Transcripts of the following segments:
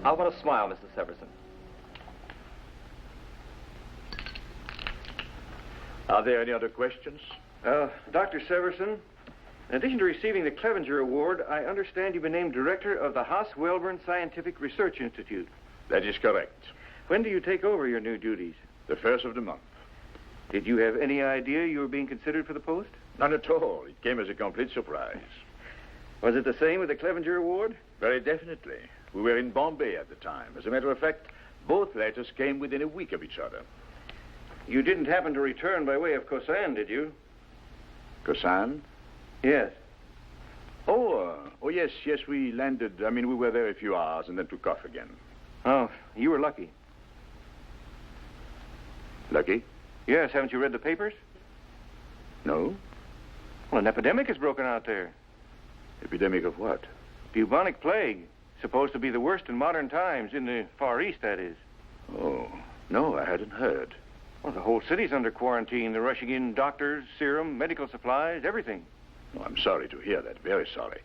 I want to smile, Mrs. Severson. Are there any other questions? Dr. Severson, in addition to receiving the Clevenger Award, I understand you've been named director of the Haas-Wellborn Scientific Research Institute. That is correct. When do you take over your new duties? The first of the month. Did you have any idea you were being considered for the post? None at all. It came as a complete surprise. Was it the same with the Clevenger Award? Very definitely. We were in Bombay at the time. As a matter of fact, both letters came within a week of each other. You didn't happen to return by way of Kosan, did you? Kosan? Yes. Oh, yes, we landed. We were there a few hours and then took off again. Oh, you were lucky. Lucky? Yes, haven't you read the papers? No. Well, an epidemic has broken out there. Epidemic of what? Bubonic plague. Supposed to be the worst in modern times, in the Far East, that is. Oh, no, I hadn't heard. Well, the whole city's under quarantine. They're rushing in doctors, serum, medical supplies, everything. Oh, I'm sorry to hear that. Very sorry.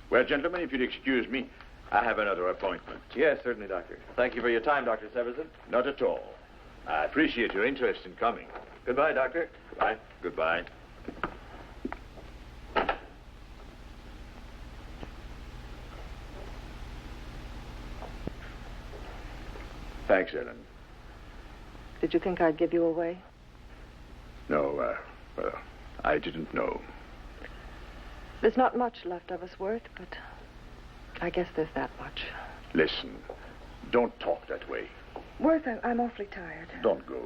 Well, gentlemen, if you'd excuse me, I have another appointment. Yes, certainly, Doctor. Thank you for your time, Dr. Severson. Not at all. I appreciate your interest in coming. Goodbye, Doctor. Goodbye. Goodbye. Thanks, Ellen. Did you think I'd give you away? No, well, I didn't know. There's not much left of us, Worth, but I guess there's that much. Listen, don't talk that way. Worth, I'm awfully tired. Don't go.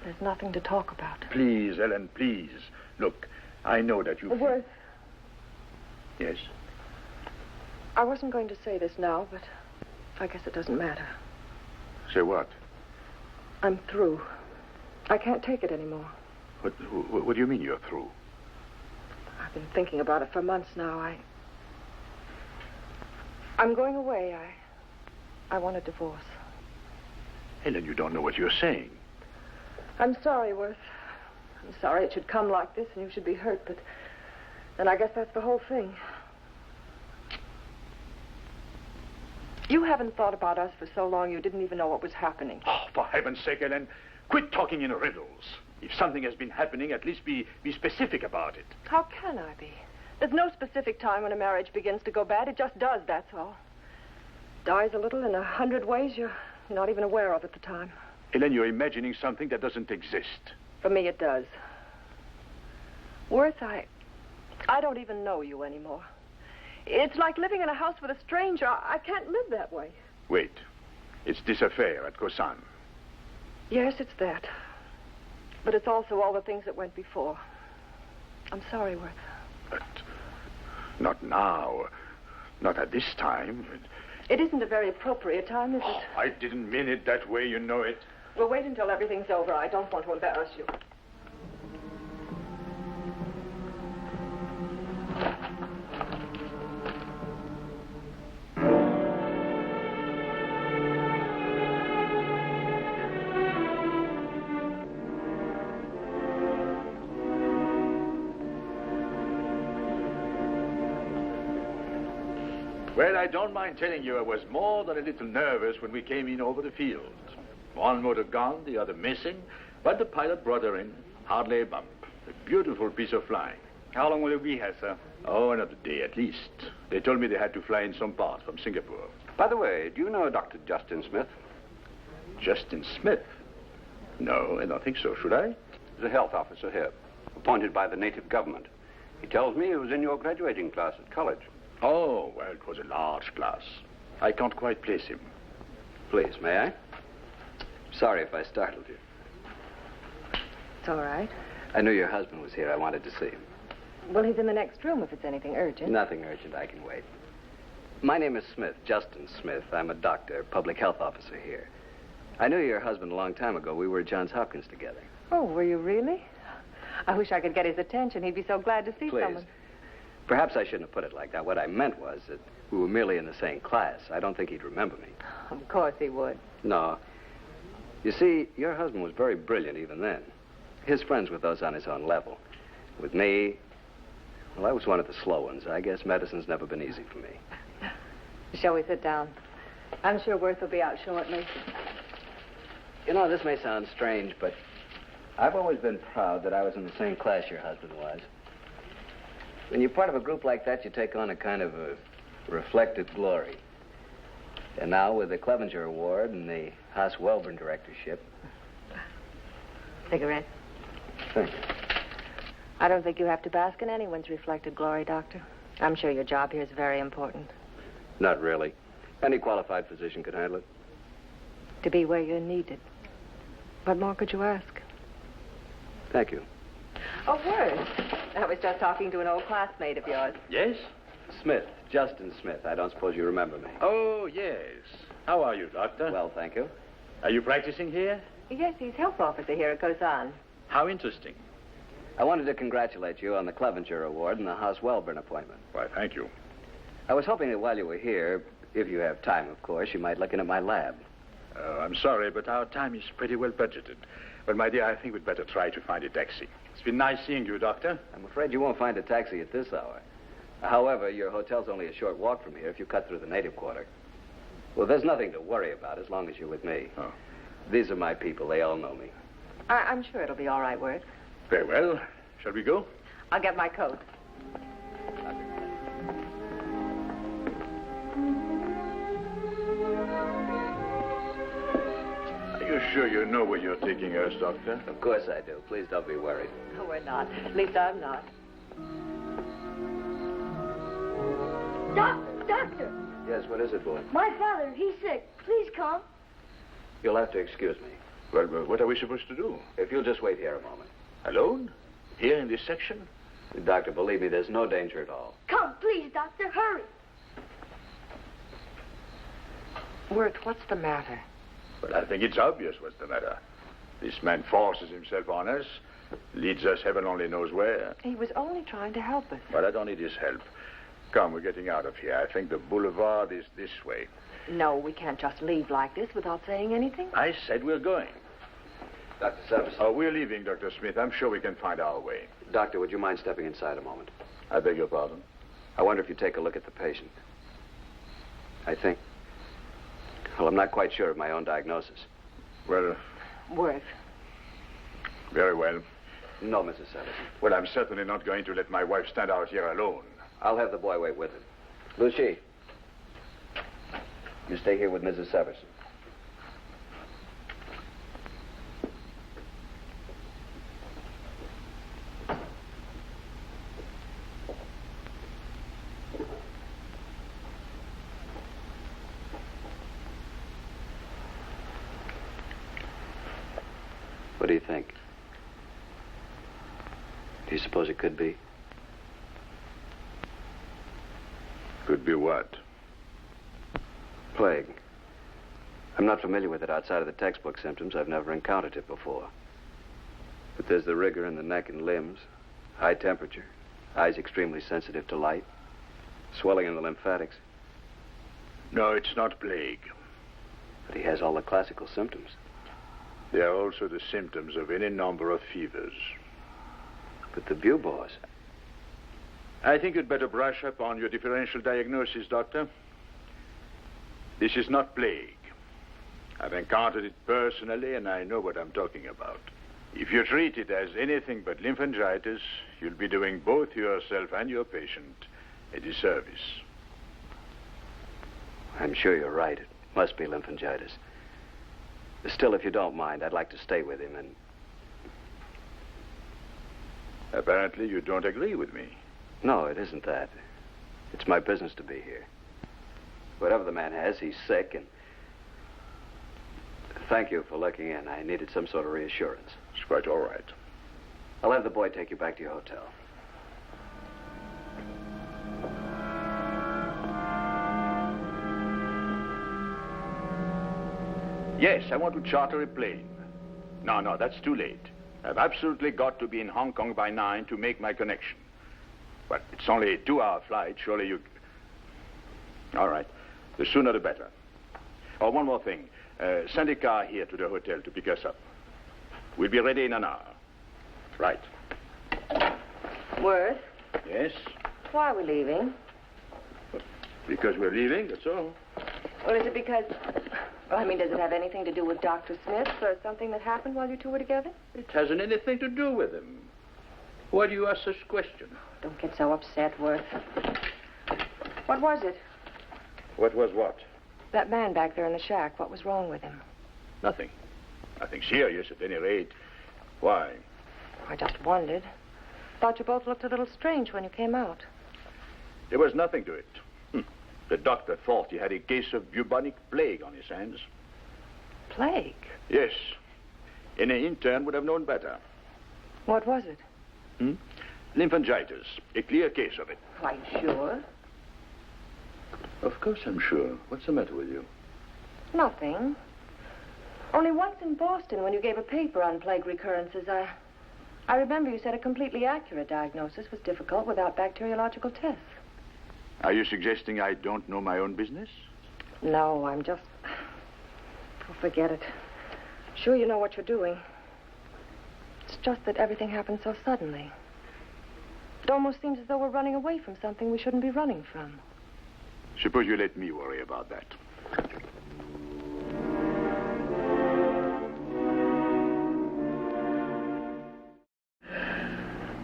There's nothing to talk about. Please, Ellen, please. Look, I know that you... Worth. Yes? I wasn't going to say this now, but I guess it doesn't matter. Say what? I'm through. I can't take it anymore. What do you mean you're through? I've been thinking about it for months now. I'm going away. I want a divorce. Ellen, you don't know what you're saying. I'm sorry, Worth. I'm sorry it should come like this and you should be hurt, but then I guess that's the whole thing. You haven't thought about us for so long you didn't even know what was happening. Oh, for heaven's sake, Ellen, quit talking in riddles. If something has been happening, at least be specific about it. How can I be? There's no specific time when a marriage begins to go bad. It just does, that's all. Dies a little in 100 ways you're not even aware of at the time. Ellen, you're imagining something that doesn't exist. For me, it does. Worth, I don't even know you anymore. It's like living in a house with a stranger. I can't live that way. Wait. It's this affair at Kosan. Yes, it's that. But it's also all the things that went before. I'm sorry, Worth. But not now. Not at this time. It isn't a very appropriate time, is it? Oh, I didn't mean it that way, you know it. We'll wait until everything's over. I don't want to embarrass you. Well, I don't mind telling you I was more than a little nervous when we came in over the field. One motor gone, the other missing, but the pilot brought her in. Hardly a bump. A beautiful piece of flying. How long will you be here, sir? Oh, another day at least. They told me they had to fly in some parts from Singapore. By the way, do you know Dr. Justin Smith? Justin Smith? No, I don't think so. Should I? He's a health officer here, appointed by the native government. He tells me he was in your graduating class at college. Oh, well, it was a large class. I can't quite place him. Please, may I? Sorry if I startled you. It's all right. I knew your husband was here. I wanted to see him. Well, he's in the next room if it's anything urgent. Nothing urgent. I can wait. My name is Smith, Justin Smith. I'm a doctor, public health officer here. I knew your husband a long time ago. We were at Johns Hopkins together. Oh, were you really? I wish I could get his attention. He'd be so glad to see Please. someone. Perhaps I shouldn't have put it like that. What I meant was that we were merely in the same class. I don't think he'd remember me. Of course he would. No. You see, your husband was very brilliant even then. His friends were those on his own level. With me, well, I was one of the slow ones. I guess medicine's never been easy for me. Shall we sit down? I'm sure Worth will be out shortly. You know, this may sound strange, but I've always been proud that I was in the same class your husband was. When you're part of a group like that, you take on a kind of a reflected glory. And now, with the Clevenger Award and the Haas-Welborn directorship... Cigarette? Thank you. I don't think you have to bask in anyone's reflected glory, Doctor. I'm sure your job here is very important. Not really. Any qualified physician could handle it. To be where you're needed. What more could you ask? Thank you. Oh, Worth. I was just talking to an old classmate of yours. Yes? Smith, Justin Smith. I don't suppose you remember me. Oh, yes. How are you, Doctor? Well, thank you. Are you practicing here? Yes, he's health officer here at Kozan. How interesting. I wanted to congratulate you on the Clevenger Award and the Haas-Welborn appointment. Why, thank you. I was hoping that while you were here, if you have time, of course, you might look in at my lab. I'm sorry, but our time is pretty well budgeted. But, my dear, I think we'd better try to find a taxi. It's been nice seeing you, Doctor. I'm afraid you won't find a taxi at this hour. However, your hotel's only a short walk from here if you cut through the native quarter. Well, there's nothing to worry about as long as you're with me. Oh. These are my people. They all know me. I'm sure it'll be all right, Worth. Very well. Shall we go? I'll get my coat. Are you sure you know where you're taking us, Doctor? Of course I do. Please don't be worried. No, we're not. At least I'm not. Doctor, Yes, what is it, boy? my father, he's sick. Please come. You'll have to excuse me. Well, what are we supposed to do? If you'll just wait here a moment. Alone? Here in this section? Doctor, believe me, there's no danger at all. Come, please, Doctor, hurry. Worth, what's the matter? Well, I think it's obvious what's the matter. This man forces himself on us, leads us heaven only knows where. He was only trying to help us. But I don't need his help. Come, we're getting out of here. I think the boulevard is this way. No, we can't just leave like this without saying anything. I said we're going. Dr. Severson. Oh, we're leaving, Dr. Smith. I'm sure we can find our way. Doctor, would you mind stepping inside a moment? I beg your pardon? I wonder if you'd take a look at the patient. Well, I'm not quite sure of my own diagnosis. Well, Worth. very well. No, Mrs. Severson. Well, I'm certainly not going to let my wife stand out here alone. I'll have the boy wait with him. Lucy, you stay here with Mrs. Severson. What do you think? Do you suppose it could be? Could be what? Plague. I'm not familiar with it outside of the textbook symptoms. I've never encountered it before. But there's the rigor in the neck and limbs, high temperature, eyes extremely sensitive to light, swelling in the lymphatics. No, it's not plague. But he has all the classical symptoms. They are also the symptoms of any number of fevers. But the buboes. I think you'd better brush up on your differential diagnosis, Doctor. This is not plague. I've encountered it personally, and I know what I'm talking about. If you treat it as anything but lymphangitis, you'll be doing both yourself and your patient a disservice. I'm sure you're right. It must be lymphangitis. Still, if you don't mind, I'd like to stay with him and... Apparently, you don't agree with me. No, it isn't that. It's my business to be here. Whatever the man has, he's sick, and... Thank you for looking in. I needed some sort of reassurance. It's quite all right. I'll have the boy take you back to your hotel. Yes, I want to charter a plane. No, that's too late. I've absolutely got to be in Hong Kong by 9 to make my connection. But it's only a 2-hour flight. Surely you... All right. The sooner the better. Oh, one more thing. Send a car here to the hotel to pick us up. We'll be ready in an hour. Right. Worth, Yes? why are we leaving? Because we're leaving, that's all. Well, is it because... Well, I mean, does it have anything to do with Dr. Smith or something that happened while you two were together? It hasn't anything to do with him. Why do you ask such question? Don't get so upset, Worth. What was it? What was what? That man back there in the shack. What was wrong with him? Nothing. Nothing serious, at any rate. Why? I just wondered. Thought you both looked a little strange when you came out. There was nothing to it. The doctor thought he had a case of bubonic plague on his hands. Plague? Yes. Any intern would have known better. What was it? Lymphangitis. A clear case of it. Quite sure. Of course I'm sure. What's the matter with you? Nothing. Only once in Boston, when you gave a paper on plague recurrences, I remember you said a completely accurate diagnosis was difficult without bacteriological tests. Are you suggesting I don't know my own business? No, I'm just... Oh, forget it. Sure you know what you're doing. It's just that everything happened so suddenly. It almost seems as though we're running away from something we shouldn't be running from. Suppose you let me worry about that.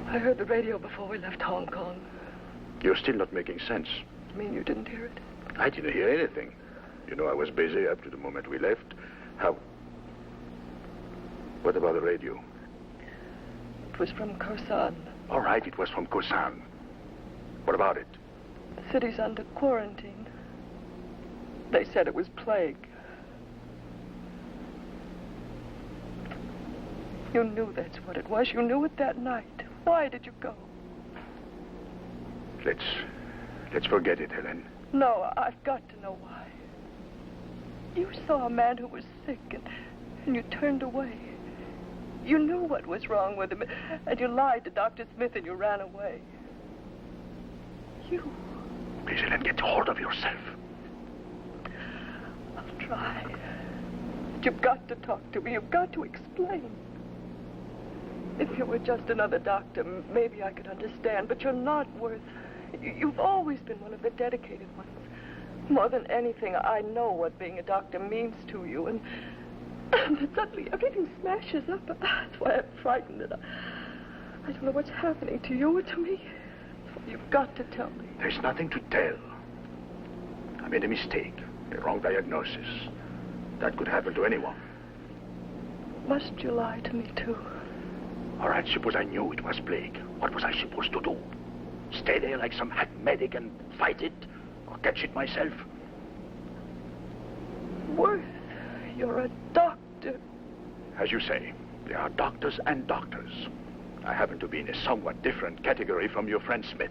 I heard the radio before we left Hong Kong. You're still not making sense. You mean you didn't hear it? I didn't hear anything. You know, I was busy up to the moment we left. How? What about the radio? It was from Khorasan. All right, it was from Khorasan. What about it? The city's under quarantine. They said it was plague. You knew that's what it was. You knew it that night. Why did you go? Let's forget it, Helen. No, I've got to know why. You saw a man who was sick and you turned away. You knew what was wrong with him and you lied to Dr. Smith and you ran away. You... Please, Helen, get hold of yourself. I'll try. But you've got to talk to me. You've got to explain. If you were just another doctor, maybe I could understand, but you're not, Worth. You've always been one of the dedicated ones. More than anything, I know what being a doctor means to you, and suddenly everything smashes up. That's why I'm frightened, and I don't know what's happening to you or to me. You've got to tell me. There's nothing to tell. I made a mistake, a wrong diagnosis. That could happen to anyone. Must you lie to me, too? All right, suppose I knew it was plague. What was I supposed to do? Stay there like some hack medic and fight it? Or catch it myself? Worth, you're a doctor. As you say, there are doctors and doctors. I happen to be in a somewhat different category from your friend Smith.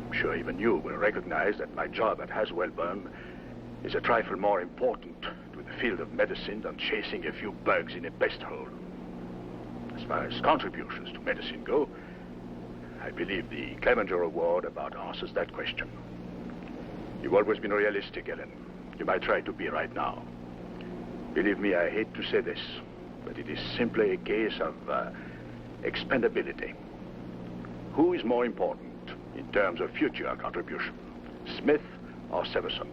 I'm sure even you will recognize that my job at Haswellburn is a trifle more important to the field of medicine than chasing a few bugs in a pest hole. As far as contributions to medicine go, I believe the Clevenger Award about answers that question. You've always been realistic, Ellen. You might try to be right now. Believe me, I hate to say this, but it is simply a case of expendability. Who is more important in terms of future contribution, Smith or Severson?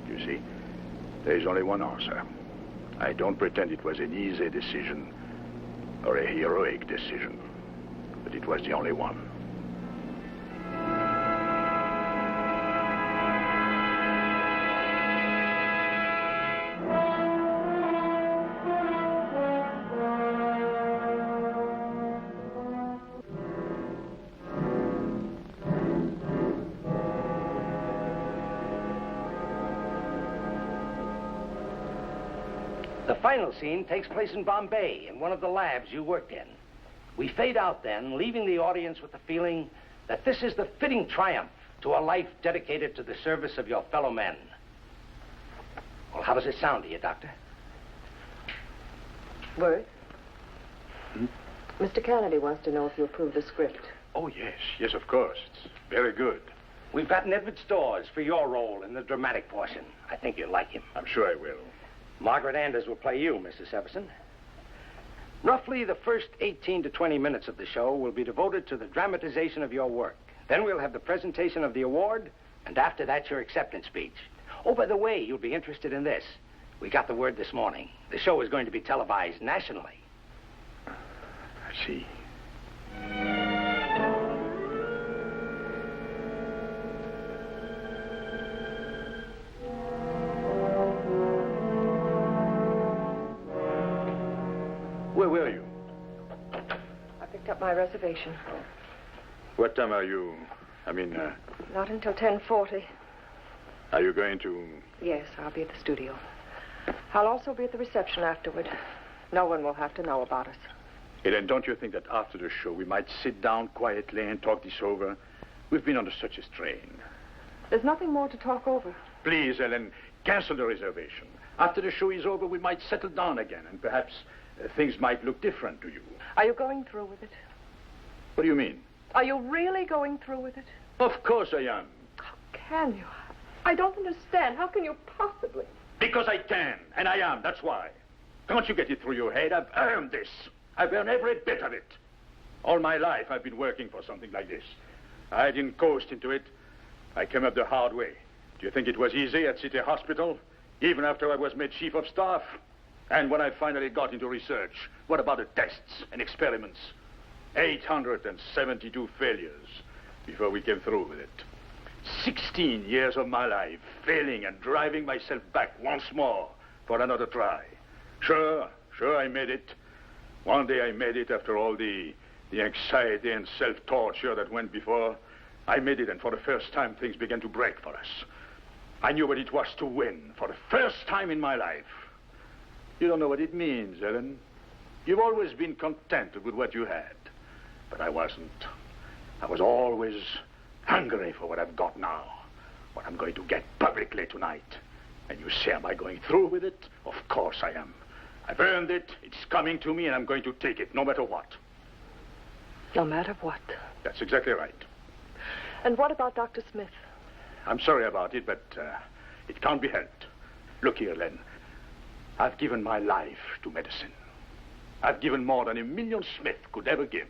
You see, there is only one answer. I don't pretend it was an easy decision or a heroic decision, but it was the only one. The final scene takes place in Bombay, in one of the labs you worked in. We fade out then, leaving the audience with the feeling that this is the fitting triumph to a life dedicated to the service of your fellow men. Well, how does it sound to you, Doctor? Worth? Mr. Kennedy wants to know if you approve the script. Oh, yes, of course. It's very good. We've gotten Edward Storrs for your role in the dramatic portion. I think you'll like him. I'm sure I will. Margaret Anders will play you, Mrs. Severson. Roughly the first 18 to 20 minutes of the show will be devoted to the dramatization of your work. Then we'll have the presentation of the award And after that, your acceptance speech. Oh, by the way, you'll be interested in this. We got the word this morning. The show is going to be televised nationally. I see. Where were you? I picked up my reservation. What time are you? Not until 10:40. Are you going to... Yes, I'll be at the studio. I'll also be at the reception afterward. No one will have to know about us. Ellen, don't you think that after the show we might sit down quietly and talk this over? We've been under such a strain. There's nothing more to talk over. Please, Ellen, cancel the reservation. After the show is over, we might settle down again, and perhaps things might look different to you. Are you going through with it? What do you mean? Are you really going through with it? Of course I am. How can you? I don't understand. How can you possibly? Because I can, and I am, that's why. Don't you get it through your head? I've earned this. I've earned every bit of it. All my life I've been working for something like this. I didn't coast into it. I came up the hard way. Do you think it was easy at City Hospital? Even after I was made chief of staff? And when I finally got into research, what about the tests and experiments? 872 failures before we came through with it. 16 years of my life failing and driving myself back once more for another try. Sure, I made it. One day I made it after all the anxiety and self-torture that went before. I made it, and for the first time things began to break for us. I knew what it was to win for the first time in my life. You don't know what it means, Ellen. You've always been contented with what you had. But I wasn't. I was always hungry for what I've got now. What I'm going to get publicly tonight. And you say, am I going through with it? Of course I am. I've earned it. It's coming to me, and I'm going to take it, no matter what. No matter what. That's exactly right. And what about Dr. Smith? I'm sorry about it, but it can't be helped. Look here, Len. I've given my life to medicine. I've given more than 1,000,000 Smith could ever give.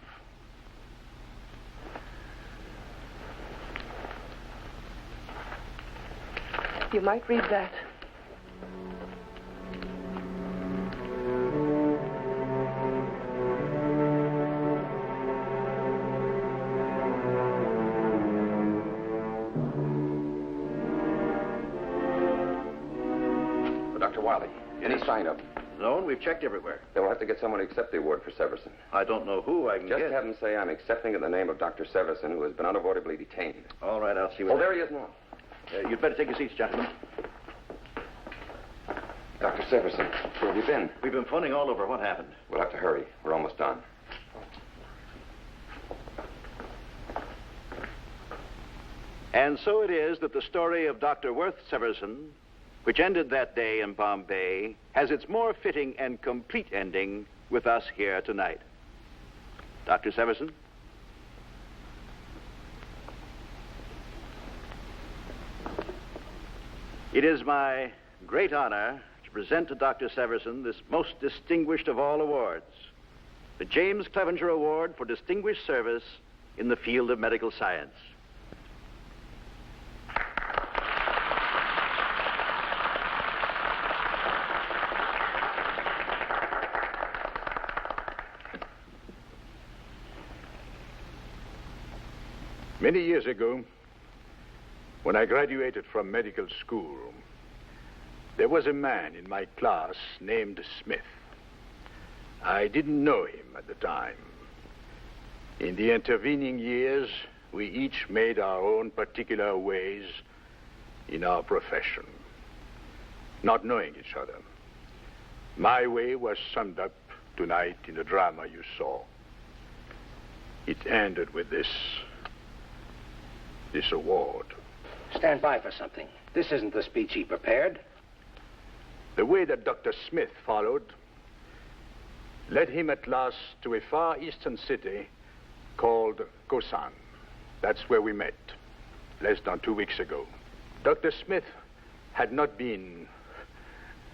You might read that. Dr. Wiley, any sign of... No, and we've checked everywhere. Then we'll have to get someone to accept the award for Severson. I don't know who I can Just get. have him say I'm accepting in the name of Dr. Severson, who has been unavoidably detained. All right, I'll see what... Oh, there he is now. You'd better take your seats, gentlemen. Dr. Severson, where have you been? We've been phoning all over. What happened? We'll have to hurry. We're almost done. And so it is that the story of Dr. Worth Severson, which ended that day in Bombay, has its more fitting and complete ending with us here tonight. Dr. Severson? It is my great honor to present to Dr. Severson this most distinguished of all awards, the James Clevenger Award for Distinguished Service in the field of medical science. Many years ago, when I graduated from medical school, there was a man in my class named Smith. I didn't know him at the time. In the intervening years, we each made our own particular ways in our profession, not knowing each other. My way was summed up tonight in the drama you saw. It ended with this award. Stand by for something. This isn't the speech he prepared. The way that Dr. Smith followed led him at last to a far eastern city called Kosan. That's where we met, less than 2 weeks ago. Dr. Smith had not been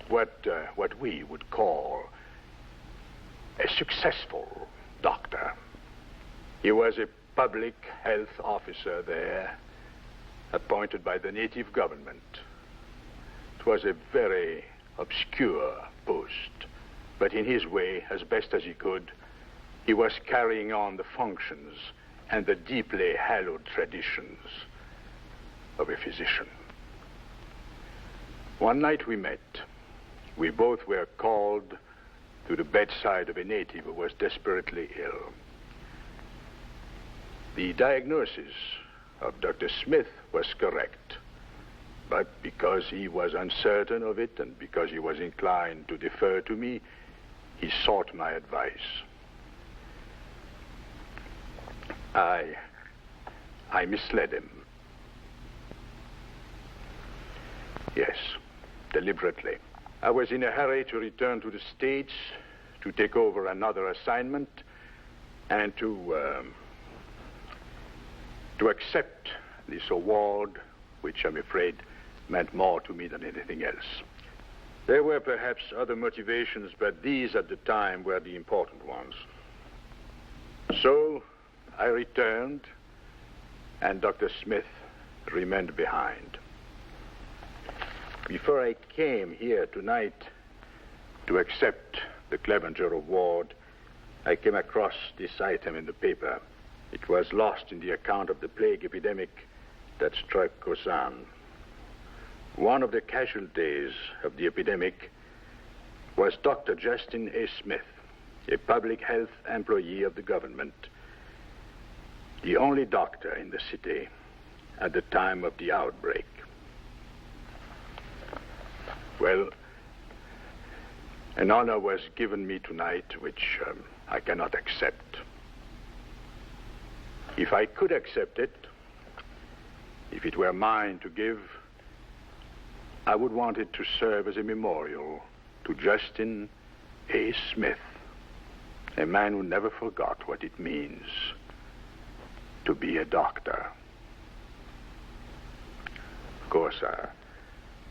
what we would call a successful doctor. He was a public health officer there, appointed by the native government. It was a very obscure post, but in his way, as best as he could, he was carrying on the functions and the deeply hallowed traditions of a physician. One night we met. We both were called to the bedside of a native who was desperately ill. The diagnosis of Dr. Smith was correct, but because he was uncertain of it and because he was inclined to defer to me, he sought my advice. I misled him. Yes, deliberately. I was in a hurry to return to the States, to take over another assignment, and to accept this award, which I'm afraid meant more to me than anything else. There were perhaps other motivations, but these at the time were the important ones. So I returned, and Dr. Smith remained behind. Before I came here tonight to accept the Clevenger Award, I came across this item in the paper. It was lost in the account of the plague epidemic that struck Kosan. One of the casualties of the epidemic was Dr. Justin A. Smith, a public health employee of the government, the only doctor in the city at the time of the outbreak. Well, an honor was given me tonight which I cannot accept. If I could accept it, if it were mine to give, I would want it to serve as a memorial to Justin A. Smith, a man who never forgot what it means to be a doctor. Of course,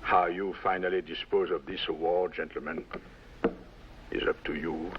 how you finally dispose of this award, gentlemen, is up to you.